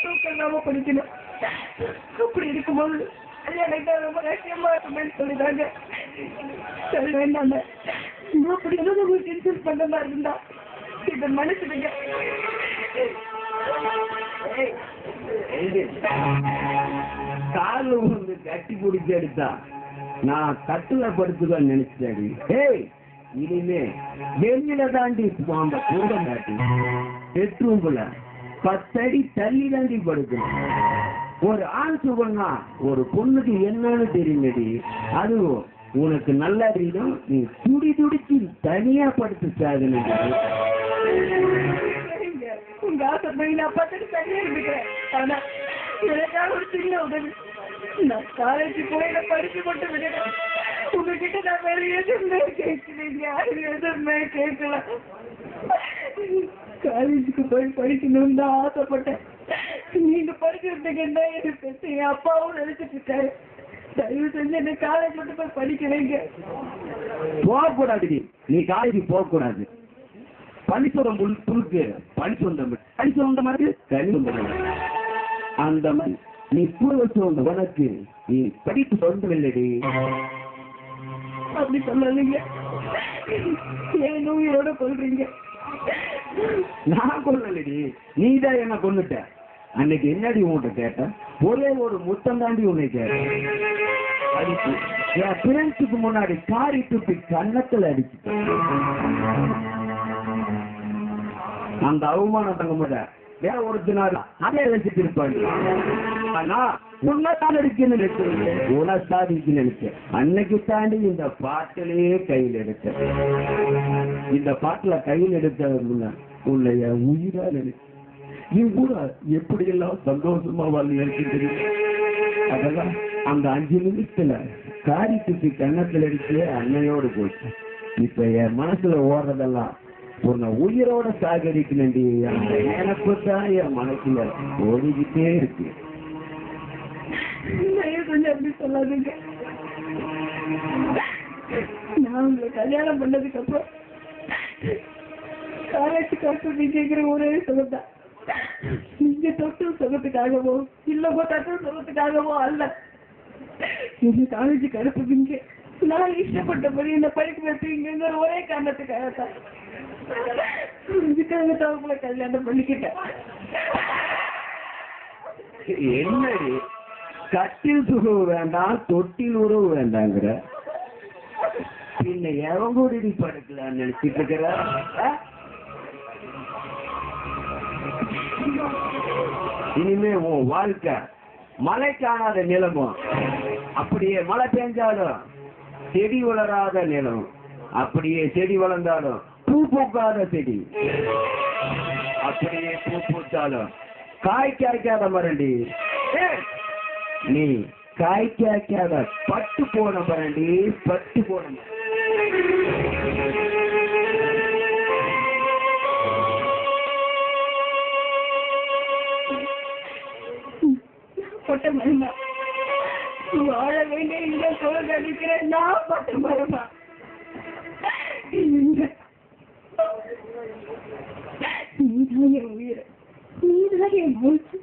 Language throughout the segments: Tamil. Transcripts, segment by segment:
தூக்கம் இல்லாம படிக்கணும். அப்படி இருக்கும்போது கல்யாணம் ரொம்ப கஷ்டமா இருக்குமேன்னு சொல்லிட்டாங்க. சரி வேண்டாங்க, அப்படி ஏதாவது உங்களுக்கு இன்சல்ட் பண்ண மாதிரி இருந்தா இதை மனுஷனுங்க. கால வந்து கட்டி பிடிச்சி எடுத்தா நான் கட்டுல படுத்துதான் நினைச்சாடி. இனிமே வெளியில தாண்டி அந்த கூடம் காட்டி பெட்ரூம்ல 10 அடி தள்ளி தாண்டி படுக்கணும். ஒரு ஆண் சுகம்னா ஒரு பொண்ணுக்கு என்னன்னு தெரியுமேடி. அதுவும் உனக்கு நல்லா தெரியும். நீ துடிச்சு தனியா படுத்து சாதுன்னு உங்க ஆசைப்படி நான் 10 அடி தனியா இருந்துக்கிறேன். ஆனா எனக்காக ஒரு சின்ன உதவி, நான் காலேஜ் போய் நான் படிச்சு மட்டும் விடுறேன். உங்ககிட்ட நான் வேற எதுவுமே கேட்கலீங்க, எதுவுமே கேட்கல. காலேஜுக்கு போய் படிக்கணும்னு தான் ஆசைப்பட்டேன். நீங்க படிச்சிருந்தீங்கன்னா எனக்கு என் அப்பாவும் நினைச்சிட்டு இருக்காரு. தயவு செஞ்சு என்ன காலேஜ் மட்டும் போய் படிக்க வைங்க. போகக்கூடாது, நீ காலேஜுக்கு போகக்கூடாது. பள்ளிக்கூடம் புழுக்கு படிச்சு வந்த மாதிரி கனி அந்த மாதிரி நீ கூட வச்சு வந்த உனக்கு நீ படிப்பு சொல்லவில்லடி. அப்படி சொல்லாதீங்க, ஏன் உயிரோட கொள்றீங்க? நான் கொல்லடி, நீதான் என்ன கொண்டுட்ட. அன்னைக்கு என்னடி உன்கிட்ட கேட்ட? ஒரே ஒரு முத்தம் தாண்டி உன்னை கேட்ட. என் ஃப்ரெண்ட்ஸுக்கு முன்னாடி காரி துப்பி கன்னத்துல அடிச்சு அந்த அவமானம் தங்க மாட்ட. வேற ஒருத்தினால அதே வச்சுட்டு இருப்பாங்க. ஆனா உன்னதான் இருக்குன்னு நினைச்சேன், உனசாதிக்கு நினைச்சேன். அன்னைக்கு தாண்டி இந்த பாட்டிலேயே கையில் எடுத்தேன். இந்த பாட்டுல கையில் எடுத்த உள்ள என் உயிரா நினைச்சேன். நீ கூட எப்படி எல்லாம் சந்தோஷமா வாழ்ந்து நினைச்சு. அதெல்லாம் அந்த 5 நிமிஷத்துல காரி துப்பி கன்னத்துல அடிச்சு அன்னையோடு போச்சு. இப்ப என் மனசுல ஓடுறதெல்லாம் உன்னை உயிரோட சாகரிக்கணுண்டி. எனக்கு தான் என் மனசுல ஓடிக்கிட்டே இருக்கு. கொஞ்சம் அப்படி சொல்லாதீங்க. நான் உங்களை கல்யாணம் பண்ணதுக்கு அப்புறம் காலேஜ் காசு கேட்கிற ஒரே சுகத்தான். நீங்க தொட்டு சுகத்துக்காகவோ இல்லவோ தட்டு சுகத்துக்காகவோ அல்ல. நீங்க காலேஜுக்கு அனுப்புவீங்க, நான் இஷ்டப்பட்டபடி என்ன படிக்க வைப்பீங்க ஒரே காரணத்துக்காகத்தான். இதுக்காகத்தான் உங்களை கல்யாணம் பண்ணிக்கிட்டேன். என்னடி கட்டில் சுகவு வேண்டாம், தொட்டில் உறவு வேண்டாங்கிற? பின்ன எவங்கூடி படுக்கலான்னு நினைச்சிட்டு இருக்கிற? இனிமே உன் வாழ்க்கை மழை காணாத நிலமும், அப்படியே மழை பெஞ்சாலும் செடி வளராத நிலம், அப்படியே செடி வளர்ந்தாலும் பூ பூக்காத செடி, அப்படியே பூ பூத்தாலும் காய் காய்க்காத மரண்டி. நீ காய் காய்க்காத பட்டு போன மரண்டி, பட்டு போன. பட்ட மரமா வாழ வேண்டிய இந்த சோழ அடிக்கிறேன். நான் பட்ட மரமா? நீதான் என் உயிர், நீதான் என் மூச்சு,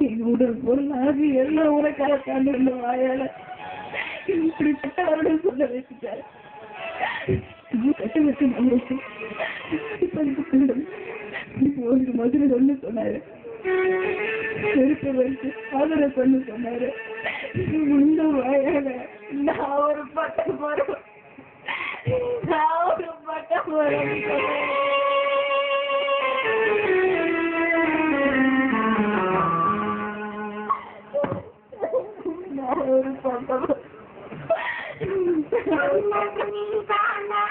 என் உடல் பொருளாக எல்லாம் உனக்காக தாண்டிருந்த வாயால இப்படிப்பட்ட அவருடன் சொல்ல வச்சுட்டாரு. கட்ட வச்சு நம்மளுக்கு ஒரு மதுரை ஒண்ணு சொன்னாரு, செருப்பை வச்சு ஆதரவு பண்ணு சொன்னாரு. இந்த வாயால நான் ஒரு பட்ட மரம், நான் ஒரு பட்ட மரம். ஒரு பட்டம் நீதானா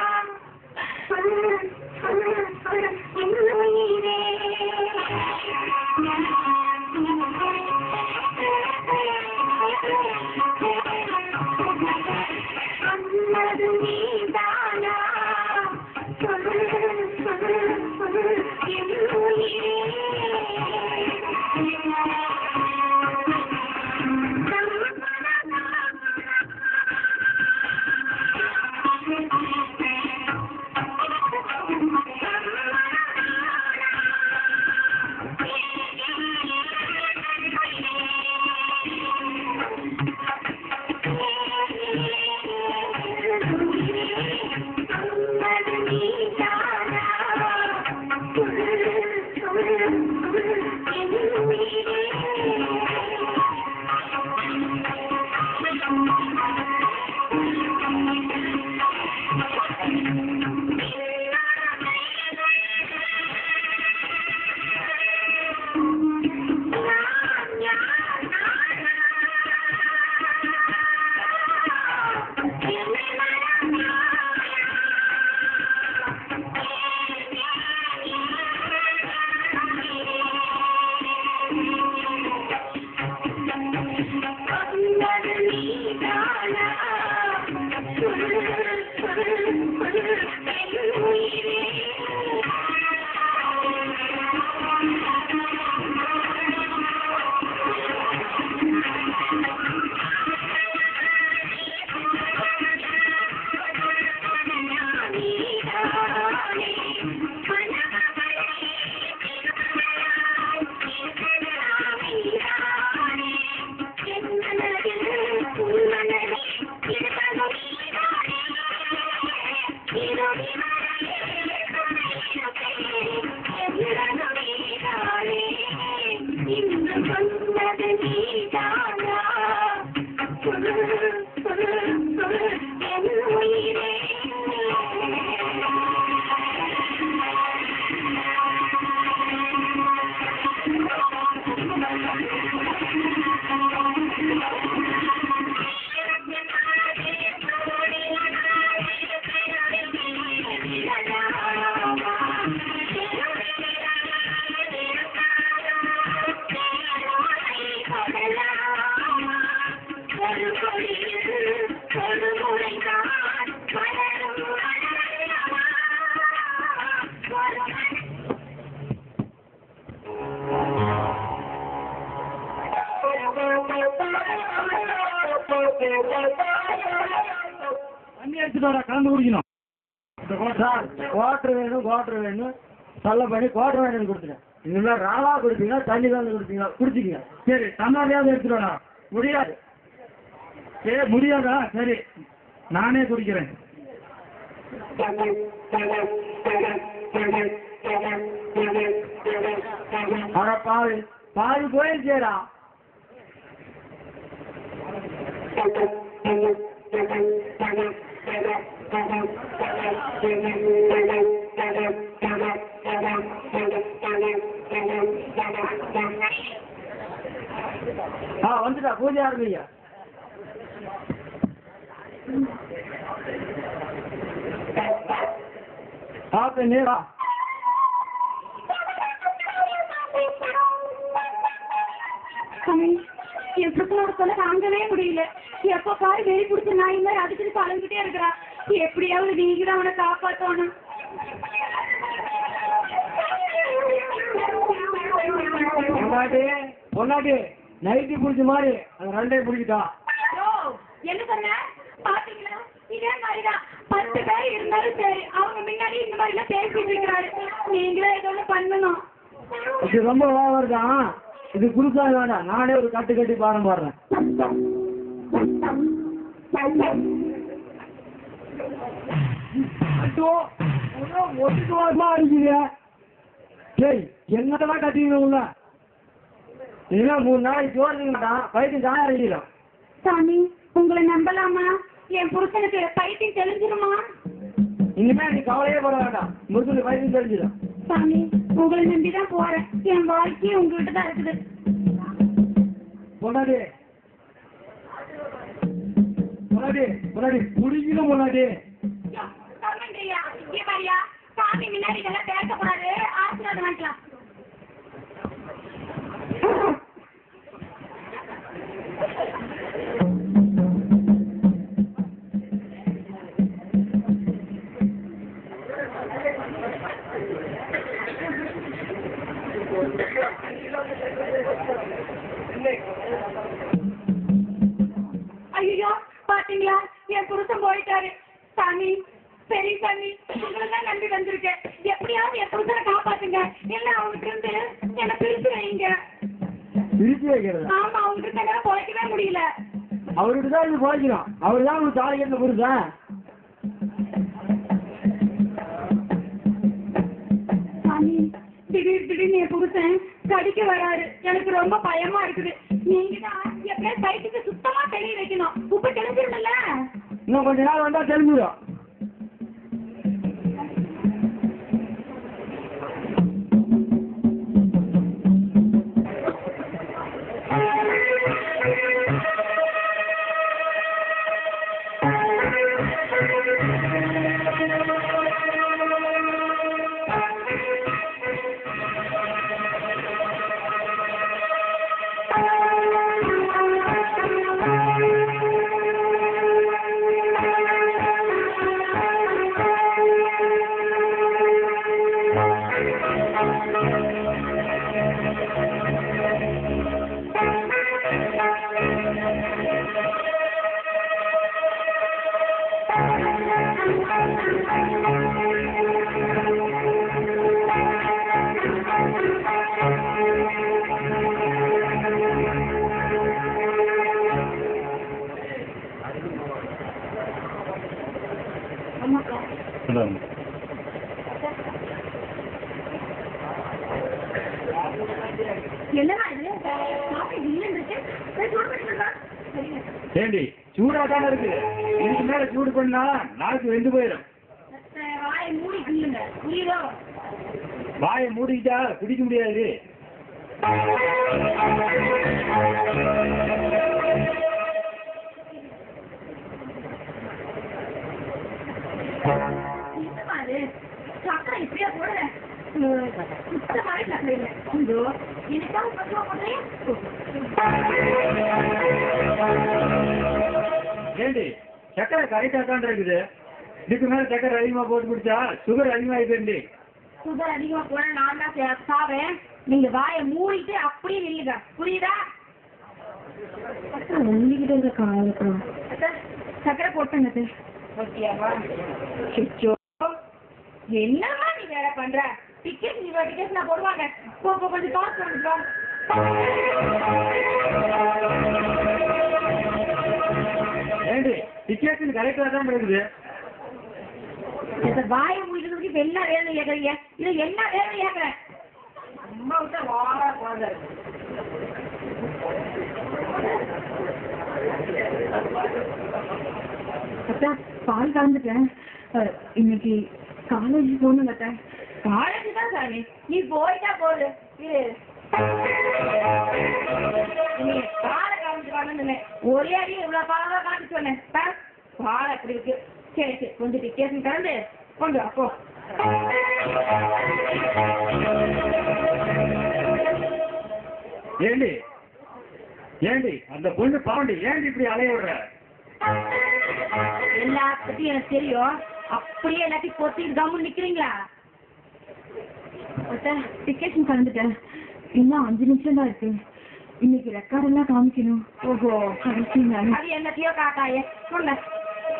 தண்ணி எடுத்துட்டு கலந்து குடிக்கணும். குவாட்டர் வேணும் சொல்ல பண்ணி குவாட்டர் வேணும் கொடுத்துட்டேன். இனிமேல் ராவா குடிப்பீங்களா தண்ணி கலந்து குடிப்பீங்களா குடிச்சிக்கங்க. சரி தன்னாரியாவது எடுத்துட்டு முடியாது. சரி முடியாதா? சரி நானே குடிக்கிறேன். பாவி பாவி போயிருச்சேடா. வந்துட்டா பூஜை ஆரம்பிங்க. நேரா என் பிரச்சனோட சொல்ல தாங்கவே முடியல. எப்ப பாரு வெறி பிடிச்ச நாய் மாதிரி அடிச்சுட்டு கலந்துகிட்டே இருக்கிறா. எப்படியாவது நீங்க தான் அவனை காப்பாற்றணும். பொன்னாட்டி நைட்டி பிடிச்ச மாதிரி அந்த ரெண்டையும் பிடிக்கிட்டா. என்ன சொன்ன பாத்தீங்களா? இதே மாதிரிதான் 10 பேர் இருந்தாலும் சரி அவங்க முன்னாடி இந்த மாதிரி எல்லாம் பேசிட்டு இருக்கிறாரு. நீங்களே ஏதோ பண்ணணும். இது ரொம்ப ஓவர் தான். இது குருசா வேண்டாம். நானே ஒரு கட்டு கட்டி பாடம் பாடுறேன். சரி என்னதான் கட்டிங்க உள்ள? இன்னும் 3 நாளைக்கு சோறுங்க மாட்டான். பைத்தியம் தானே அடிக்கிறோம். சாமி உங்களை நம்பலாமா? என் புருஷனுக்கு பைத்தியம் தெரிஞ்சிருமா? இனிமே நீ கவலையே போட வேண்டாம். முருகனுக்கு பைத்தியம் தெரிஞ்சிடும். சாமி உங்களை நம்பிதான் போறேன். என் வாழ்க்கையே உங்ககிட்ட தான் இருக்குது. பொன்னாடி புடிக்கணும். பொன்னாடி சாமி முன்னாடி இதெல்லாம் பேசக்கூடாது. ஆசீர்வாதம் வாங்கிக்கலாம். ஐயோ பாத்தீங்களா என் புருஷன் போயிட்டாரு. சாமி சரி சாமி உங்களை தான் நம்பி வந்திருக்கேன். எப்படியாவது என் புருஷனை காப்பாத்துங்க. இல்ல அவங்களுக்கு இருந்து என்ன பிரிச்சு வைங்க. பிரிச்சு வைக்கிறது? ஆமா அவங்களுக்கு என்னால பொழைக்கவே முடியல. அவர்கிட்ட தான் இது பொழைக்கணும். அவர் தான் உங்களுக்கு தாலி கட்டின புருஷன். சாமி திடீர்னு என் புருஷன் கடிக்க வராரு. எனக்கு ரொம்ப பயமா இருக்குது. நீங்க தான் எப்படியா சைட்டுக்கு சுத்தமா தெளிய வைக்கணும். உப்பு தெளிஞ்சிருந்தல. இன்னும் கொஞ்ச நாள் வந்தா தெரிஞ்சிடும். என்னமா இது காஃபி இல்லன்னு இருக்கு சூடு பண்ணிக்கலாம். சரிங்க ஏண்டி சூடா தானே இருக்கு, இதுக்கு மேல சூடு பண்ணா நாக்கு வெந்து போயிடும். வாயை மூடி இல்லைங்க புரியுதோ? வாயை மூடிக்கிட்டா குடிக்க முடியாது. சக்கரை இப்படியா போடுற சுத்தமாவே சக்கரை இல்லை. இதோ எனக்காக கொஞ்சம் போடுறேன். ஏண்டி சக்கரை கரெக்டா தான் இருக்குது, இதுக்கு மேல சக்கரை அதிகமா போட்டு குடிச்சா சுகர் அதிகமாகி போயிருந்து. சுகர் அதிகமா போனா நான் தான் சாவேன். நீங்க வாயை மூடிட்டு அப்படியே நில்லுங்க புரியுதா? சக்கரை போட்டுங்க. என்னமா நீ வேலை பண்ற? டிக்கெட் நீ டிக்கெட் நான் போடுவாங்க. கொஞ்சம் காசு வந்துட்டு ஏண்டி டிக்கெட் கரெக்டா தான் இருக்குது. வாயை முடிக்கிறதுக்கு இப்ப என்ன வேலை கேட்கறீங்க? இது என்ன வேலை கேட்கறேன்? அம்மா விட்ட வாழ போத அத்தா பால் கலந்துட்டேன். இன்னைக்கு காலேஜ் போகணும் அத்தா. காலேஜ் தான் சாமி, நீ போயிட்டா போகுது. நீ பாலை கலந்துட்டு வாங்கன்னு ஒரே அடி இவ்வளவு பாலா காட்டு சொன்னேன். பால் அப்படி இருக்கு. சரி சரி கொஞ்சம் டிக்கெட் கலந்து கொண்டு அப்போ. ஏண்டி ஏண்டி அந்த பொண்ணு பாண்டி ஏண்டி இப்படி அலைய விடுற? எல்லாத்தையும் எனக்கு தெரியும். அப்படியே எல்லாத்தையும் பொத்திட்டு கம்முன்னு நிக்கிறீங்களா? டிக்கெஷன் கலந்துட்டேன். இன்னும் 5 நிமிஷம் தான் இருக்கு. இன்னைக்கு ரெக்கார்ட் எல்லாம் காமிக்கணும். ஓஹோ அது என்னத்தையோ காக்காயே சொல்ல.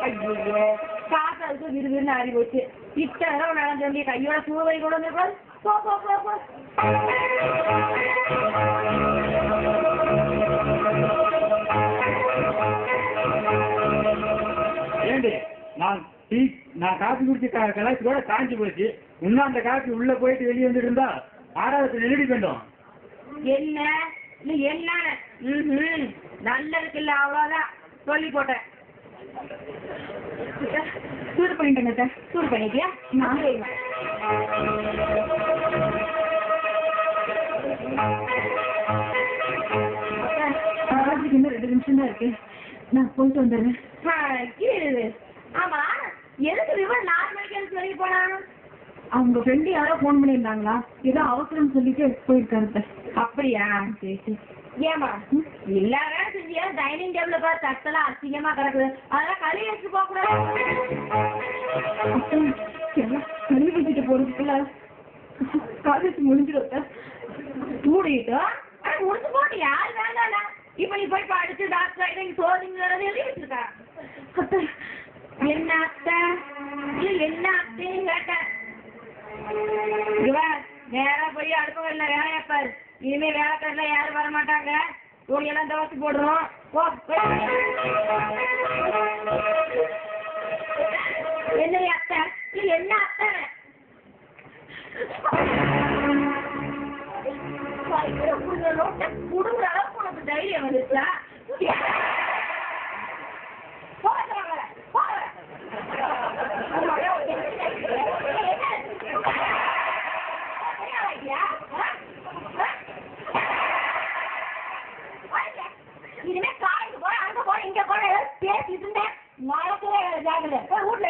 ஐயோ காசு அதுக்கு விறுவிறுன்னு ஆறி போச்சு. இத்தனை நடந்து வேண்டிய கையோட சூழலை கூட வந்து போ போ போ போ. ஏண்டி நான் காப்பி குடிச்சு கலாச்சி கூட காஞ்சி போச்சு. இன்னும் அந்த காப்பி உள்ள போயிட்டு வெளியே வந்துட்டு இருந்தா ஆறாவது நெருடி வேண்டும். என்ன என்ன நல்லதுக்கு இல்ல அவ்வளவுதான் சொல்லி போட்டேன். சூடு பண்ணிட்டேங்க. சூடு பண்ணிட்டியா? நான் இன்னும் 2 நிமிஷம் தான் இருக்கு. நான் போயிட்டு வந்துடுறேன். ஆமா எதுக்கு விவரம் 4 மணிக்கு சொல்லி போனா? அவங்க ஃப்ரெண்டு யாரோ போன் பண்ணியிருந்தாங்களா? ஏதோ அவசரம் சொல்லிட்டு போயிருக்காரு. அப்படியா? சரி சரி. ஏமா எல்லா வேலை செஞ்சியா? டைனிங் டேபிள்ல பார்த்து தட்டெல்லாம் அசிங்கமா கிடக்குது. அதெல்லாம் கழுவி வச்சு போக கூடாது. எல்லாம் கழுவி வச்சுட்டு போறதுக்குள்ள காலேஜ் முடிஞ்சிடும். மூடிட்டா முடிச்சு போட்டு யாரு வேண்டாம்டா. இப்ப நீ போய் படிச்சு டாக்டர் ஆகிட்டு சோதிங்க எழுதி வச்சிருக்கா. என்ன அத்தை என்ன அத்தைன்னு கேட்டேன். நேரா போய் அடுப்பகல்ல வேலையாப்பாரு. இனிமே வேலைக்காரல யாரும் வர மாட்டாங்க. துணியெல்லாம் துவச்சு போடுறோம். என்ன அத்தை என்ன அத்தை? குடும்புற அளவுக்கு உனக்கு தைரியம் வந்துச்சா? இனிமே காலேஜ் போய் அங்க போய் இங்க போய் பேசிட்டு இருந்தேன். நாளைக்கே ஜாகிரதை வீட்டுல